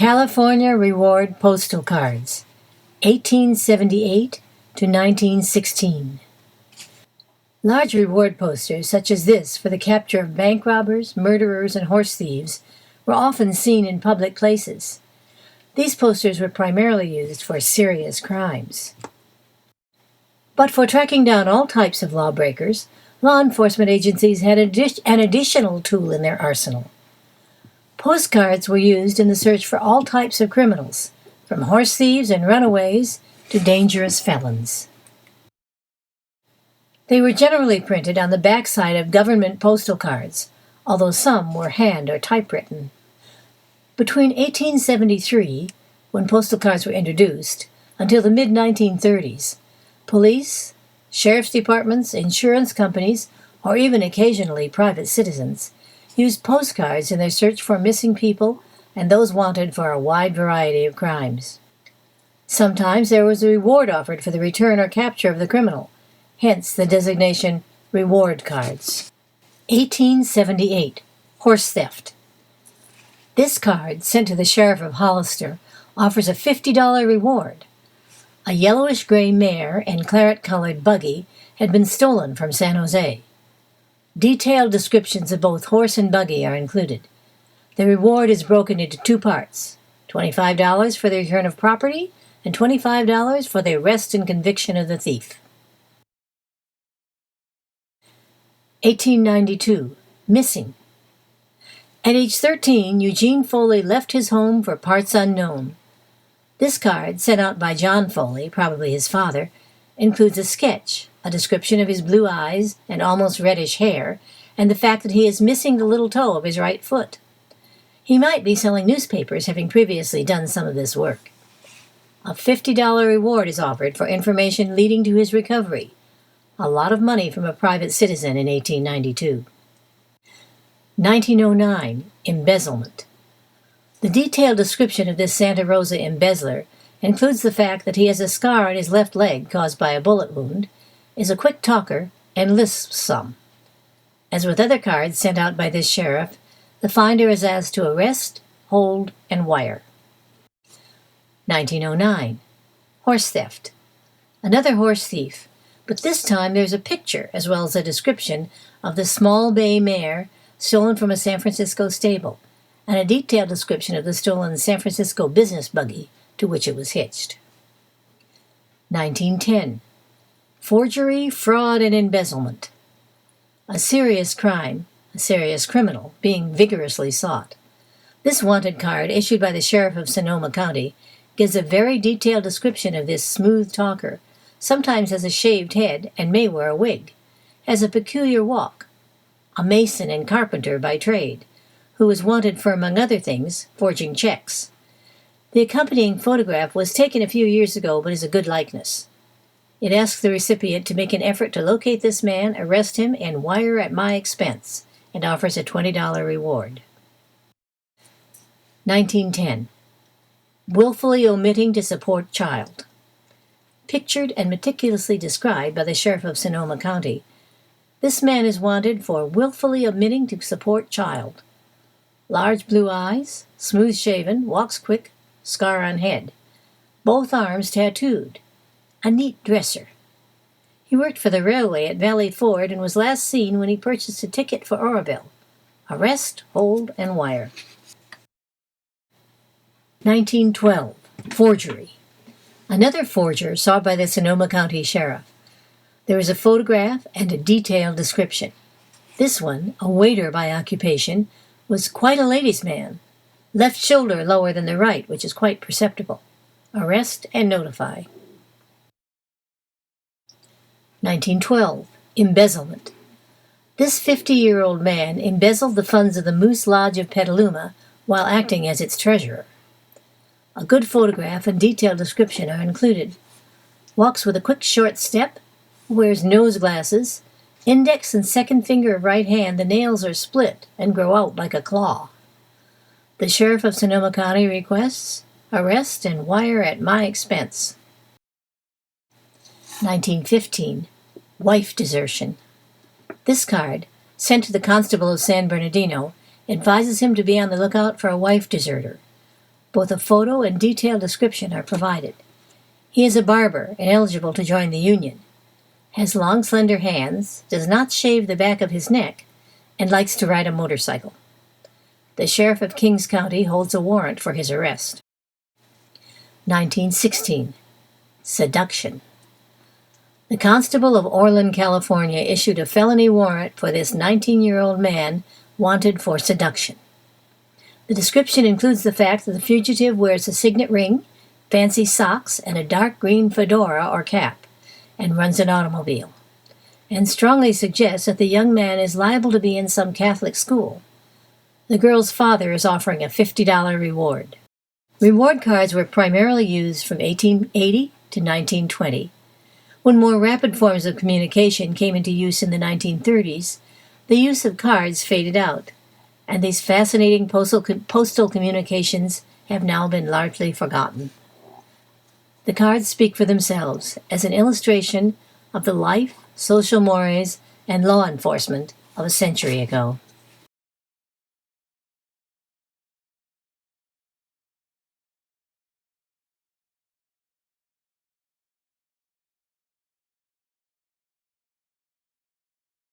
California Reward Postal Cards, 1878 to 1916. Large reward posters, such as this for the capture of bank robbers, murderers, and horse thieves, were often seen in public places. These posters were primarily used for serious crimes. But for tracking down all types of lawbreakers, law enforcement agencies had an additional tool in their arsenal. Postcards were used in the search for all types of criminals, from horse thieves and runaways to dangerous felons. They were generally printed on the backside of government postal cards, although some were hand or typewritten. Between 1873, when postal cards were introduced, until the mid-1930s, police, sheriff's departments, insurance companies, or even occasionally private citizens, used postcards in their search for missing people and those wanted for a wide variety of crimes. Sometimes there was a reward offered for the return or capture of the criminal, hence the designation reward cards. 1878. Horse theft. This card, sent to the sheriff of Hollister, offers a $50 reward. A yellowish-gray mare and claret-colored buggy had been stolen from San Jose. Detailed descriptions of both horse and buggy are included. The reward is broken into two parts: $25 for the return of property and $25 for the arrest and conviction of the thief. 1892. Missing. At age 13, Eugene Foley left his home for parts unknown. This card, sent out by John Foley, probably his father, includes a sketch, a description of his blue eyes and almost reddish hair, and the fact that he is missing the little toe of his right foot. He might be selling newspapers, having previously done some of this work. A $50 reward is offered for information leading to his recovery. A lot of money from a private citizen in 1892. 1909. Embezzlement. The detailed description of this Santa Rosa embezzler includes the fact that he has a scar on his left leg caused by a bullet wound, is a quick talker, and lisps some. As with other cards sent out by this sheriff, the finder is asked to arrest, hold, and wire. 1909. Horse theft. Another horse thief, but this time there's a picture as well as a description of the small bay mare stolen from a San Francisco stable, and a detailed description of the stolen San Francisco business buggy to which it was hitched. 1910. Forgery, fraud, and embezzlement. A serious crime, a serious criminal, being vigorously sought. This wanted card, issued by the sheriff of Sonoma County, gives a very detailed description of this smooth talker, sometimes has a shaved head and may wear a wig, has a peculiar walk, a mason and carpenter by trade, who was wanted for, among other things, forging checks. The accompanying photograph was taken a few years ago, but is a good likeness. It asks the recipient to make an effort to locate this man, arrest him, and wire at my expense, and offers a $20 reward. 1910. Willfully omitting to support child. Pictured and meticulously described by the sheriff of Sonoma County, this man is wanted for willfully omitting to support child. Large blue eyes, smooth-shaven, walks quick, scar on head. Both arms tattooed. A neat dresser. He worked for the railway at Valley Ford and was last seen when he purchased a ticket for Oroville. Arrest, hold, and wire. 1912. Forgery. Another forger sought by the Sonoma County Sheriff. There is a photograph and a detailed description. This one, a waiter by occupation, was quite a ladies' man. Left shoulder lower than the right, which is quite perceptible. Arrest and notify. 1912. Embezzlement. This 50-year-old man embezzled the funds of the Moose Lodge of Petaluma while acting as its treasurer. A good photograph and detailed description are included. Walks with a quick short step, wears nose glasses, index and second finger of right hand, the nails are split and grow out like a claw. The sheriff of Sonoma County requests arrest and wire at my expense. 1915. Wife desertion. This card, sent to the constable of San Bernardino, advises him to be on the lookout for a wife deserter. Both a photo and detailed description are provided. He is a barber and eligible to join the union, has long, slender hands, does not shave the back of his neck, and likes to ride a motorcycle. The sheriff of Kings County holds a warrant for his arrest. 1916. Seduction. The constable of Orland, California, issued a felony warrant for this 19-year-old man wanted for seduction. The description includes the fact that the fugitive wears a signet ring, fancy socks, and a dark green fedora or cap, and runs an automobile, and strongly suggests that the young man is liable to be in some Catholic school. The girl's father is offering a $50 reward. Reward cards were primarily used from 1880 to 1920. When more rapid forms of communication came into use in the 1930s, the use of cards faded out, and these fascinating postal communications have now been largely forgotten. The cards speak for themselves as an illustration of the life, social mores, and law enforcement of a century ago.